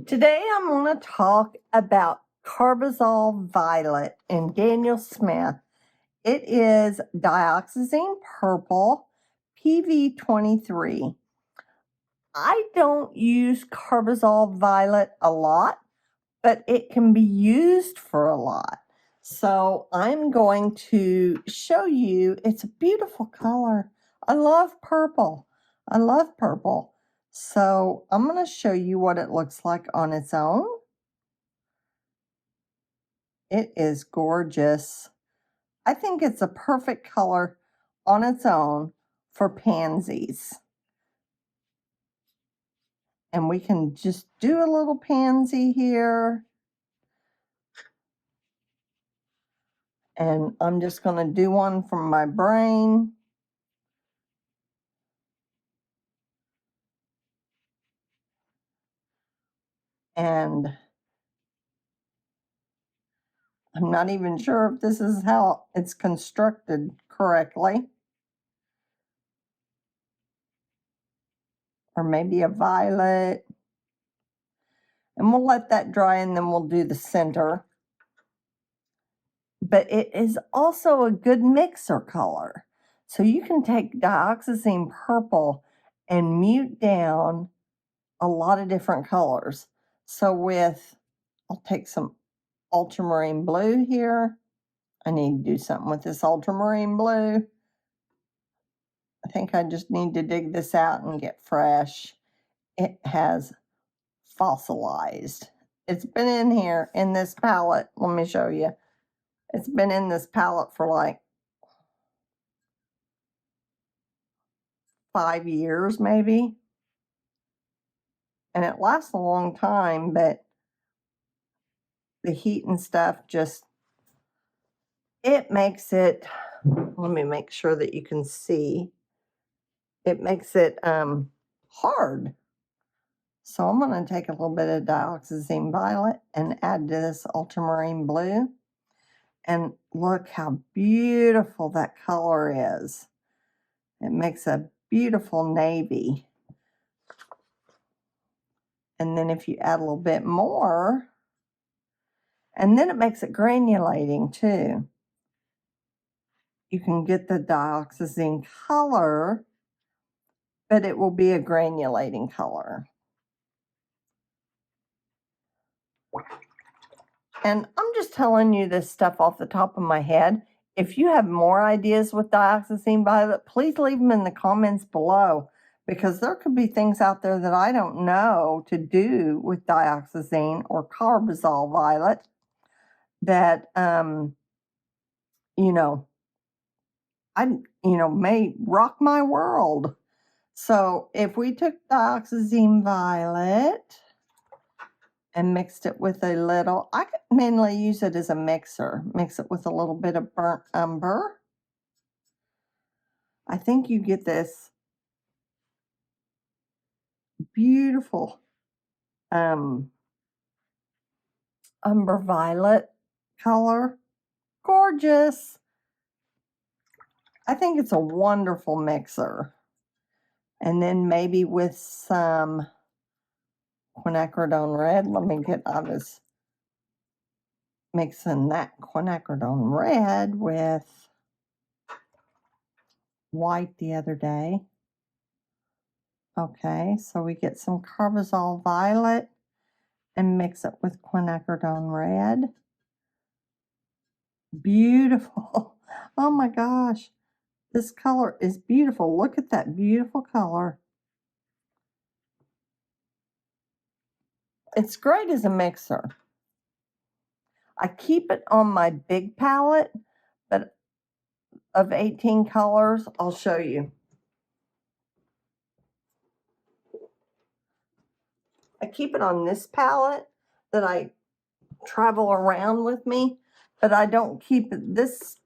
Today I'm going to talk about Carbazole Violet in Daniel Smith. It is dioxazine purple, PV23. I don't use Carbazole Violet a lot, but it can be used for a lot. So I'm going to show you, it's a beautiful color. I love purple. I love purple. So I'm going to show you what it looks like on its own. It is gorgeous. I think it's a perfect color on its own for pansies. And we can just do a little pansy here. And I'm just going to do one from my brain. And I'm not even sure if this is how it's constructed correctly. Or maybe a violet. And we'll let that dry and then we'll do the center. But it is also a good mixer color. So you can take dioxazine purple and mute down a lot of different colors. So I'll take some ultramarine blue here. I need to do something with this ultramarine blue. I think I just need to dig this out and get fresh. It has fossilized. It's been in here in this palette. Let me show you. It's been in this palette for like 5 years maybe. And it lasts a long time, but the heat and stuff it makes it, let me make sure that you can see. It makes it hard. So I'm going to take a little bit of dioxazine violet and add to this ultramarine blue. And look how beautiful that color is. It makes a beautiful navy. And then if you add a little bit more, and then it makes it granulating too. You can get the dioxazine color, but it will be a granulating color. And I'm just telling you this stuff off the top of my head. If you have more ideas with dioxazine violet, please leave them in the comments below, because there could be things out there that I don't know to do with dioxazine or Carbazole Violet that, may rock my world. So if we took dioxazine violet and mixed it with a little, I could mainly use it as a mixer. Mix it with a little bit of burnt umber. I think you get this beautiful umber violet color. Gorgeous. I think it's a wonderful mixer. And then maybe with some quinacridone red. Let me get, I was mixing that quinacridone red with white the other day. Okay, so we get some Carbazole Violet and mix it with quinacridone red. Beautiful. Oh my gosh. This color is beautiful. Look at that beautiful color. It's great as a mixer. I keep it on my big palette, but of 18 colors, I'll show you. I keep it on this palette that I travel around with me, but I don't keep this.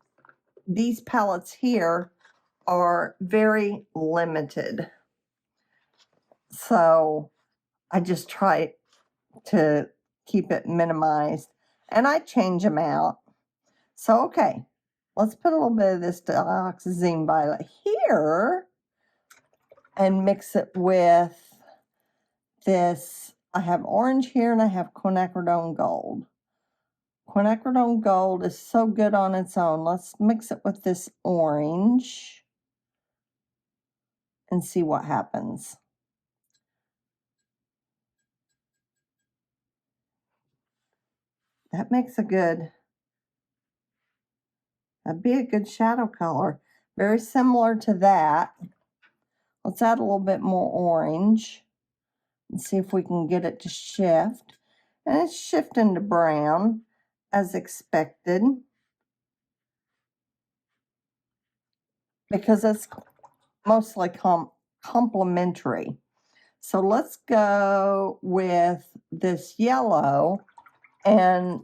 These palettes here are very limited. So I just try to keep it minimized, and I change them out. So, okay, let's put a little bit of this dioxazine violet here and mix it with this I have orange here and I have quinacridone gold. Quinacridone gold is so good on its own. Let's mix it with this orange and see what happens. That makes that'd be a good shadow color. Very similar to that. Let's add a little bit more orange and see if we can get it to shift. And it's shifting to brown as expected because it's mostly complementary. So let's go with this yellow, and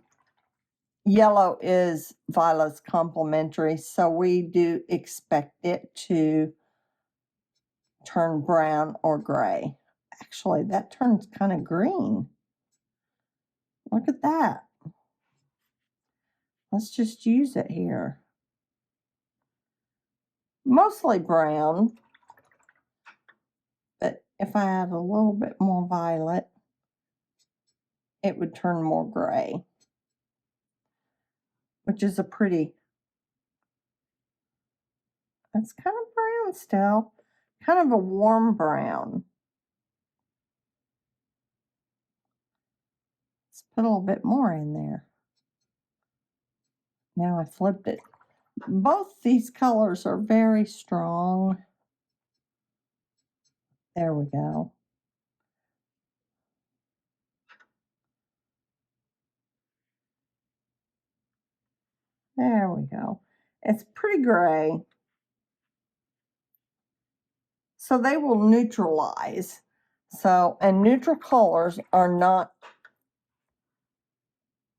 yellow is Violet's complementary, so we do expect it to turn brown or gray. Actually, that turns kind of green. Look at that. Let's just use it here. Mostly brown, but if I add a little bit more violet, it would turn more gray, which is a pretty, it's kind of brown still, kind of a warm brown. Let's put a little bit more in there. Now I flipped it. Both these colors are very strong. There we go. There we go. It's pretty gray. So they will neutralize. So, and neutral colors are not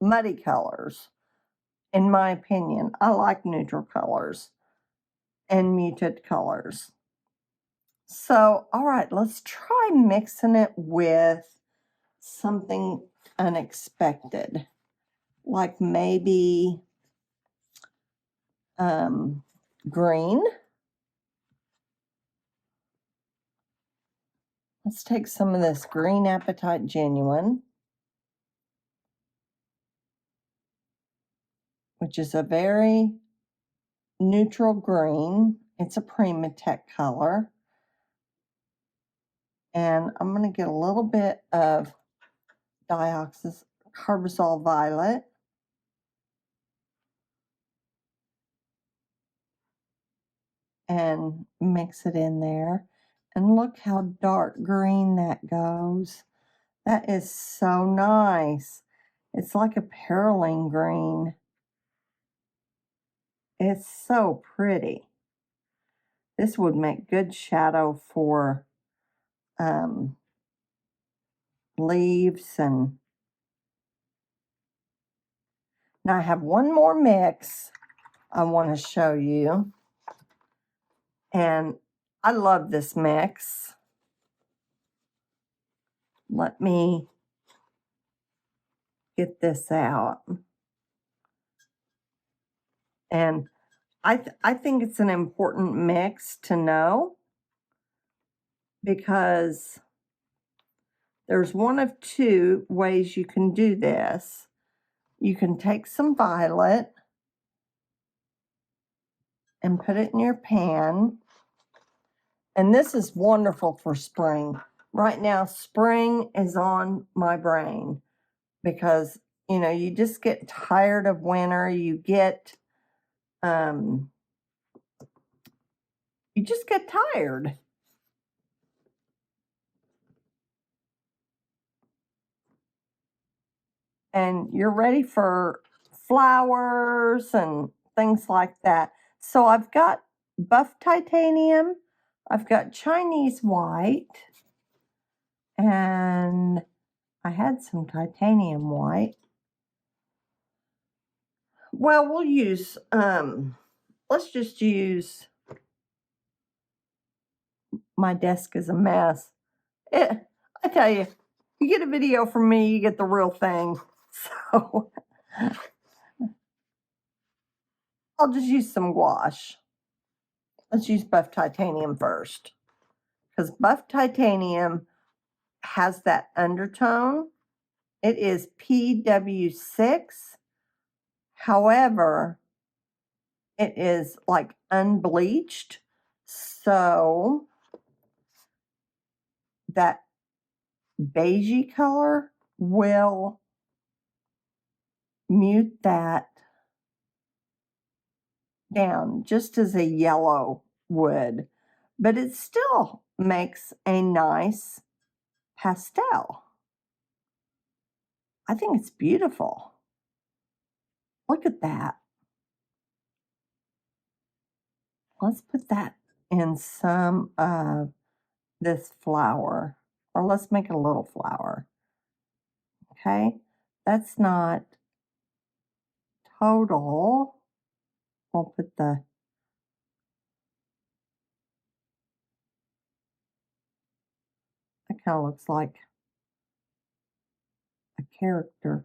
muddy colors, in my opinion. I like neutral colors and muted colors. So, all right, let's try mixing it with something unexpected, like maybe green. Let's take some of this Green Apatite Genuine, which is a very neutral green. It's a Primatech color. And I'm going to get a little bit of Carbazole Violet. And mix it in there. And look how dark green that goes. That is so nice. It's like a perylene green. It's so pretty. This would make good shadow for leaves. And now I have one more mix I want to show you. And I love this mix. Let me get this out. And I think it's an important mix to know, because there's one of two ways you can do this. You can take some violet and put it in your pan. And this is wonderful for spring. Right now, spring is on my brain because, you know, you just get tired of winter. You just get tired. And you're ready for flowers and things like that. So I've got buff titanium, I've got Chinese white, and I had some titanium white. Well, we'll use, let's just use, my desk is a mess. I tell you, you get a video from me, you get the real thing. So I'll just use some gouache. Let's use buff titanium first, because buff titanium has that undertone. It is PW6. However, it is like unbleached. So that beigey color will mute that down just as a yellow would, but it still makes a nice pastel. I think it's beautiful. Look at that. Let's put that in some of this flower, or let's make a little flower. Okay, that's not total. We'll put the that kind of looks like a character.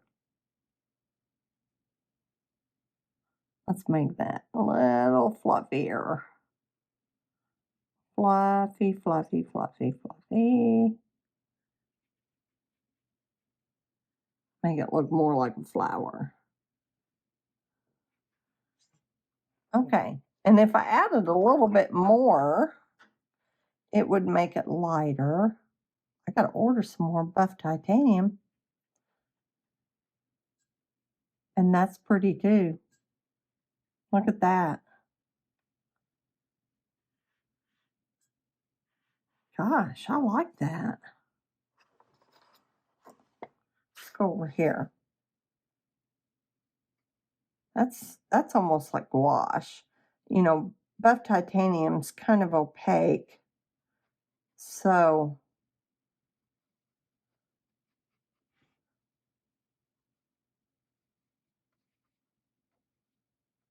Let's make that a little fluffier. Fluffy, fluffy, fluffy, fluffy. Make it look more like a flower. Okay, and if I added a little bit more, it would make it lighter. I gotta order some more buff titanium. And that's pretty too. Look at that. Gosh, I like that. Let's go over here. That's almost like gouache. You know, buff titanium's kind of opaque. So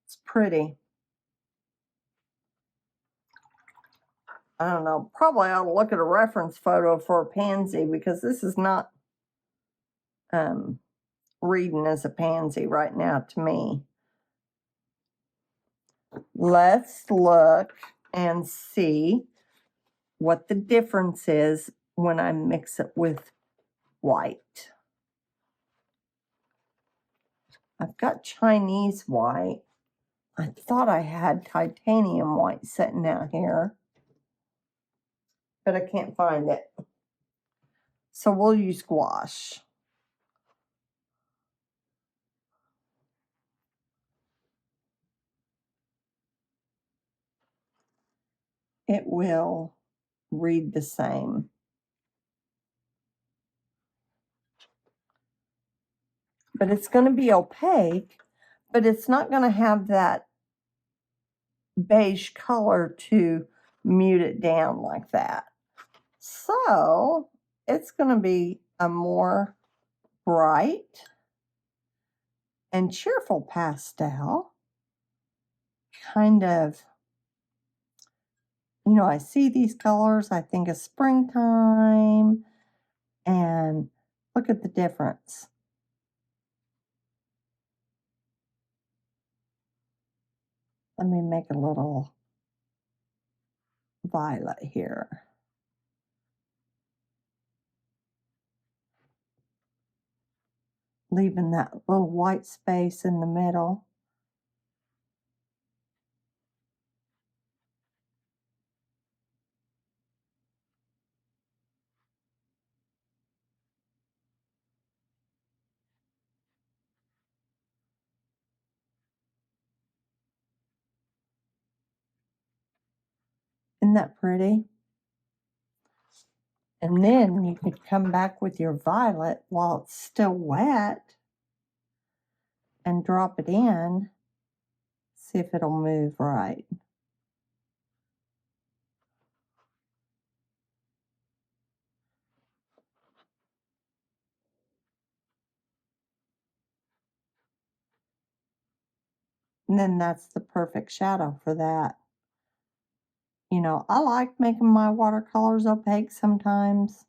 it's pretty. I don't know. Probably ought to look at a reference photo for a pansy because this is not reading as a pansy right now to me. Let's look and see what the difference is when I mix it with white. I've got Chinese white. I thought I had titanium white sitting out here, but I can't find it. So we'll use gouache. It will read the same. But it's going to be opaque, but it's not going to have that beige color to mute it down like that. So it's going to be a more bright and cheerful pastel. Kind of, you know, I see these colors, I think of springtime, and look at the difference. Let me make a little violet here. Leaving that little white space in the middle. Isn't that pretty? And then you could come back with your violet while it's still wet and drop it in. See if it'll move right. And then that's the perfect shadow for that. You know, I like making my watercolors opaque sometimes.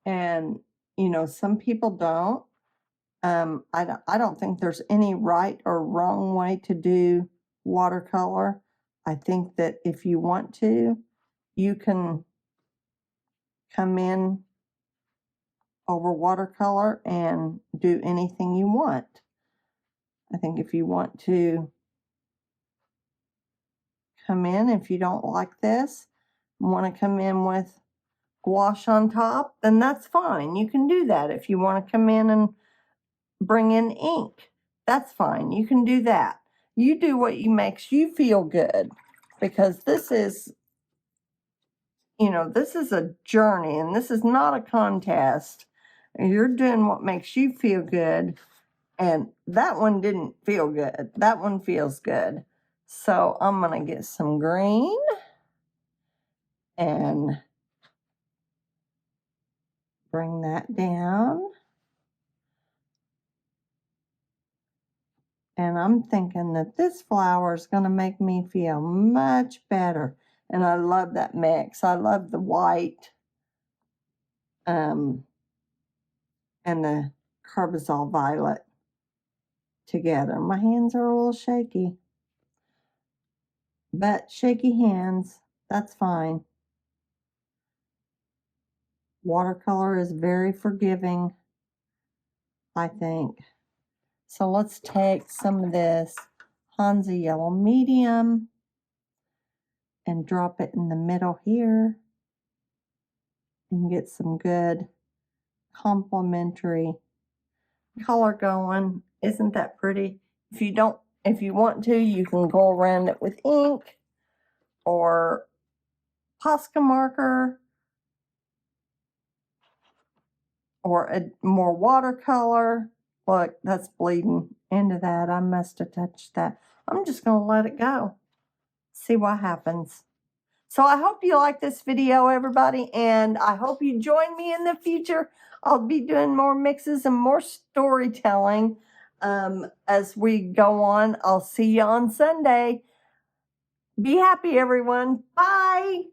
And, you know, some people don't. I don't think there's any right or wrong way to do watercolor. I think that if you want to, you can come in over watercolor and do anything you want. I think if you want to come in, if you don't like this, want to come in with gouache on top, then that's fine. You can do that. If you want to come in and bring in ink, that's fine. You can do that. You do what makes you feel good, because this is, you know, this is a journey and this is not a contest. You're doing what makes you feel good, and that one didn't feel good. That one feels good. So I'm going to get some green and bring that down. And I'm thinking that this flower is going to make me feel much better. And I love that mix. I love the white and the Carbazole Violet together. My hands are a little shaky. But shaky hands, that's fine. Watercolor is very forgiving, I think. So let's take some of this Hansa Yellow Medium and drop it in the middle here and get some good complementary color going. Isn't that pretty? If you want to, you can go around it with ink or Posca marker or a more watercolor. Look, that's bleeding into that. I must have touched that. I'm just going to let it go. See what happens. So I hope you like this video, everybody, and I hope you join me in the future. I'll be doing more mixes and more storytelling as we go on. I'll see you on Sunday. Be happy, everyone. Bye.